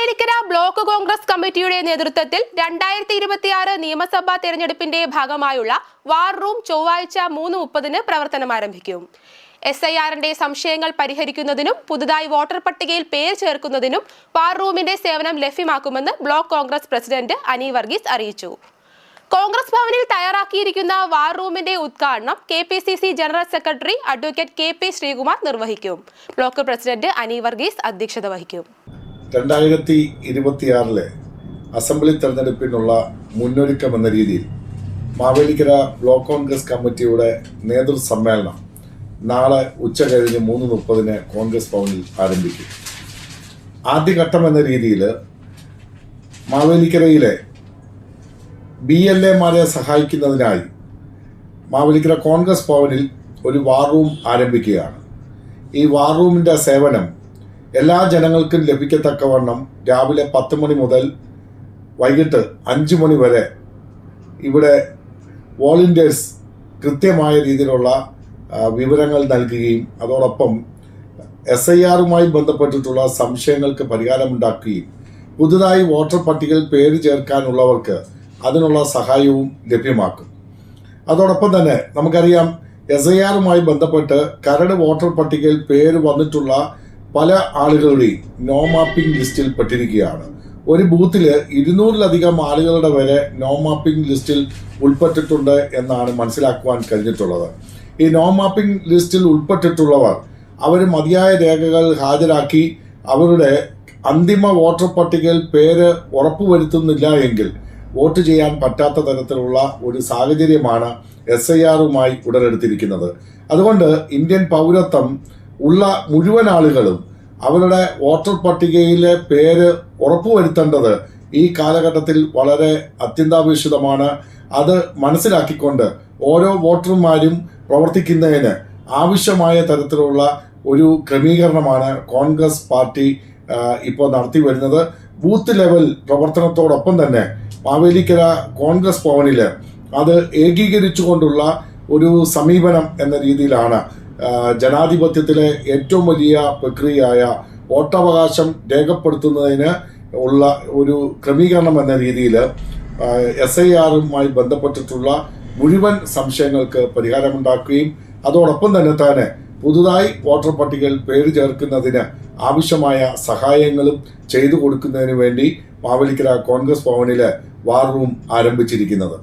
Mavelikkara block Congress കമ്മിറ്റിയുടെ നേതൃത്വത്തിൽ 2026 നിയമസഭാ തെരഞ്ഞെടുപ്പിന്റെ ഭാഗമായുള്ള വാർ റൂം ചൊവ്വാഴ്ച 3:30 പ്രവർത്തനം ആരംഭിക്കും. SIRന്റെ സംശയങ്ങൾ പരിഹരിക്കുന്നതിനും പുതുതായി വോട്ടർ പട്ടികയിൽ പേര് ചേർക്കുന്നതിനും വാർ റൂമിന്റെ സേവനം ലഭ്യമാക്കുമെന്ന് ബ്ലോക്ക് കോൺഗ്രസ് പ്രസിഡന്റ് അനി വർഗീസ് അറിയിച്ചു. കോൺഗ്രസ് ഭവനിൽ തയ്യാറാക്കിയിരിക്കുന്ന വാർ റൂമിന്റെ ഉദ്ഘാടനം KPCC general secretary advocate KP Sreekumar നിർവഹിക്കും. ബ്ലോക്ക് പ്രസിഡന്റ് അനി വർഗീസ് അധ്യക്ഷത വഹിക്കും. 2026 അസംബ്ലി തെരഞ്ഞെടുപ്പിനുള്ള മുന്നൊരുക്കം എന്ന രീതിയിൽ മാവേലിക്കര ബ്ലോക്ക് കോൺഗ്രസ് കമ്മിറ്റിയുടെ നേതൃസമ്മേളനം നാളെ ഉച്ചകഴിഞ്ഞ് 3:30 കോൺഗ്രസ് ഭവനിൽ ആരംഭിക്കും. ആദ്യഘട്ടം എന്ന രീതിയിൽ മാവേലിക്കരയിലെ BLAമാരെ സഹായിക്കുന്നതിനായി മാവേലിക്കര കോൺഗ്രസ് ഭവനിൽ ഒരു വാർ റൂം ആരംഭിക്കുകയാണ്. ഈ വാർ റൂമിൻ്റെ സേവനം എല്ലാ ജനങ്ങൾക്കും ലഭിക്കത്തക്കവണ്ണം രാവിലെ 10 മണി മുതൽ വൈകിട്ട് 5 മണി വരെ ഇവിടെ വോളണ്ടിയേഴ്സ് കൃത്യമായ രീതിയിലുള്ള വിവരങ്ങൾ നൽകുകയും അതോടൊപ്പം SIRുമായി ബന്ധപ്പെട്ടിട്ടുള്ള സംശയങ്ങൾക്ക് പരിഹാരമുണ്ടാക്കുകയും പുതുതായി വോട്ടർ പട്ടികയിൽ പേര് ചേർക്കാനുള്ളവർക്ക് അതിനുള്ള സഹായവും ലഭ്യമാക്കും. അതോടൊപ്പം തന്നെ നമുക്കറിയാം SIRുമായി ബന്ധപ്പെട്ട് കരട് വോട്ടർ പട്ടികയിൽ പേര് വന്നിട്ടുള്ള പല ആളുകളുടെയും നോ മാപ്പിംഗ് ലിസ്റ്റിൽ പെട്ടിരിക്കുകയാണ്. ഒരു ബൂത്തിൽ 200-ലധികം ആളുകളുടെ വരെ നോ മാപ്പിംഗ് ലിസ്റ്റിൽ ഉൾപ്പെട്ടിട്ടുണ്ട് എന്നാണ് മനസ്സിലാക്കുവാൻ കഴിഞ്ഞിട്ടുള്ളത്. ഈ നോ മാപ്പിംഗ് ലിസ്റ്റിൽ ഉൾപ്പെട്ടിട്ടുള്ളവർ അവർ മതിയായ രേഖകൾ ഹാജരാക്കി അവരുടെ അന്തിമ വോട്ടർ പട്ടികയിൽ പേര് ഉറപ്പുവരുത്തുന്നില്ല എങ്കിൽ വോട്ട് ചെയ്യാൻ പറ്റാത്ത തരത്തിലുള്ള ഒരു സാഹചര്യമാണ് SIRുമായി ഉടലെടുത്തിരിക്കുന്നത്. അതുകൊണ്ട് ഇന്ത്യൻ പൗരത്വം ഉള്ള മുഴുവൻ ആളുകളും അവരുടെ വോട്ടർ പട്ടികയിലെ പേര് ഉറപ്പുവരുത്തേണ്ടത് ഈ കാലഘട്ടത്തിൽ വളരെ അത്യന്താപേക്ഷിതമാണ്. അത് മനസ്സിലാക്കിക്കൊണ്ട് ഓരോ വോട്ടർമാരും പ്രവർത്തിക്കുന്നതിന് ആവശ്യമായ തരത്തിലുള്ള ഒരു ക്രമീകരണമാണ് കോൺഗ്രസ് പാർട്ടി ഇപ്പോൾ നടത്തി വരുന്നത്. ബൂത്ത് ലെവൽ പ്രവർത്തനത്തോടൊപ്പം തന്നെ മാവേലിക്കര കോൺഗ്രസ് ഭവനിൽ അത് ഏകീകരിച്ചുകൊണ്ടുള്ള ഒരു സമീപനം എന്ന രീതിയിലാണ് ജനാധിപത്യത്തിലെ ഏറ്റവും വലിയ പ്രക്രിയയായ വോട്ടവകാശം രേഖപ്പെടുത്തുന്നതിന് ഉള്ള ഒരു ക്രമീകരണം എന്ന രീതിയിൽ SIRുമായി ബന്ധപ്പെട്ടിട്ടുള്ള മുഴുവൻ സംശയങ്ങൾക്ക് പരിഹാരമുണ്ടാക്കുകയും അതോടൊപ്പം തന്നെ പുതുതായി വോട്ടർ പട്ടികയിൽ പേര് ചേർക്കുന്നതിന് ആവശ്യമായ സഹായങ്ങളും ചെയ്തു കൊടുക്കുന്നതിന് വേണ്ടി മാവേലിക്കര കോൺഗ്രസ് ഭവനിലെ വാർ റൂം ആരംഭിച്ചിരിക്കുന്നത്.